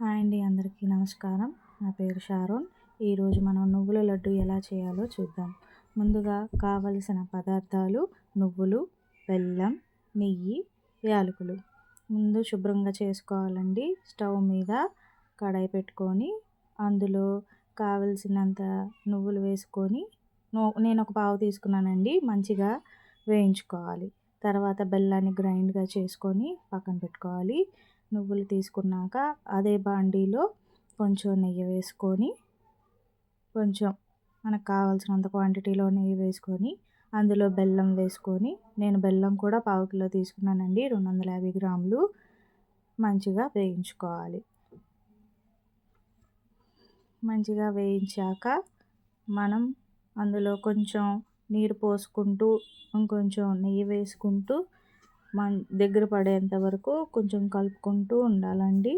Hi అండి, అందరికీ నమస్కారం. నా పేరు షారోన్. ఈరోజు మనం నువ్వుల లడ్డు ఎలా చేయాలో చూద్దాం. ముందుగా కావలసిన పదార్థాలు: నువ్వులు, బెల్లం, నెయ్యి, యాలకులు. ముందు శుభ్రంగా చేసుకోవాలండి. స్టవ్ మీద కడాయి పెట్టుకొని అందులో కావలసినంత నువ్వులు వేసుకొని నేను ఒక పావు తీసుకున్నానండి. మంచిగా వేయించుకోవాలి. తర్వాత బెల్లాన్ని గ్రైండ్గా చేసుకొని పక్కన పెట్టుకోవాలి. నువ్వులు తీసుకున్నాక అదే బాండీలో కొంచెం నెయ్యి వేసుకొని, కొంచెం మనకు కావాల్సినంత క్వాంటిటీలో నెయ్యి వేసుకొని అందులో బెల్లం వేసుకొని, నేను బెల్లం కూడా పావు కిలో తీసుకున్నానండి, 250 గ్రాములు. మంచిగా వేయించుకోవాలి. మంచిగా వేయించాక మనం అందులో కొంచెం నీరు పోసుకుంటూ, ఇంకొంచెం నెయ్యి వేసుకుంటూ దగ్గర పడేంత వరకు కొంచెం కలుపుకుంటూ ఉండాలండి.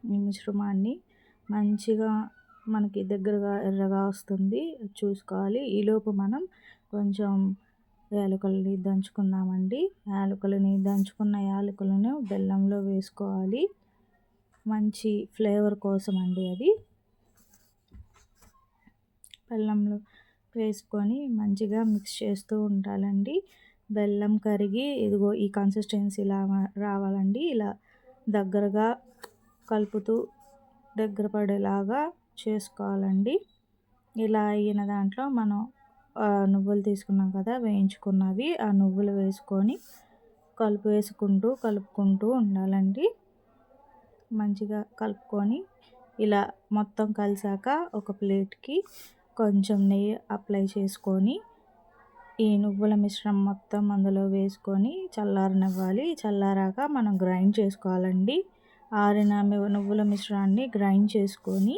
ఈ మిశ్రమాన్ని మంచిగా మనకి దగ్గరగా ఎర్రగా వస్తుంది, చూసుకోవాలి. ఈలోపు మనం కొంచెం యాలకులని దంచుకుందామండి. దంచుకున్న యాలకులను బెల్లంలో వేసుకోవాలి. మంచి ఫ్లేవర్ కోసం అండి అది. బెల్లంలో వేసుకొని మంచిగా మిక్స్ చేస్తూ ఉండాలండి. బెల్లం కరిగి ఇదిగో ఈ కన్సిస్టెన్సీలా రావాలండి. ఇలా దగ్గరగా కలుపుతూ దగ్గర పడేలాగా చేసుకోవాలండి. ఇలా అయిన దాంట్లో మనం నువ్వులు తీసుకున్నాం కదా, వేయించుకున్నవి, ఆ నువ్వులు వేసుకొని కలుపుకుంటూ ఉండాలండి. మంచిగా కలుపుకొని ఇలా మొత్తం కలిసాక ఒక ప్లేట్కి కొంచెం నెయ్యి అప్లై చేసుకొని ఈ నువ్వుల మిశ్రమం మొత్తం అందులో వేసుకొని చల్లారనివ్వాలి. చల్లారాక మనం గ్రైండ్ చేసుకోవాలండి. ఆరిన నువ్వుల మిశ్రమాన్ని గ్రైండ్ చేసుకొని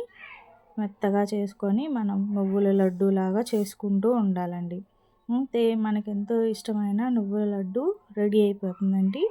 మెత్తగా చేసుకొని మనం నువ్వుల లడ్డూలాగా చేసుకుంటూ ఉండాలండి. అంతే, మనకెంతో ఇష్టమైన నువ్వుల లడ్డు రెడీ అయిపోతుందండి.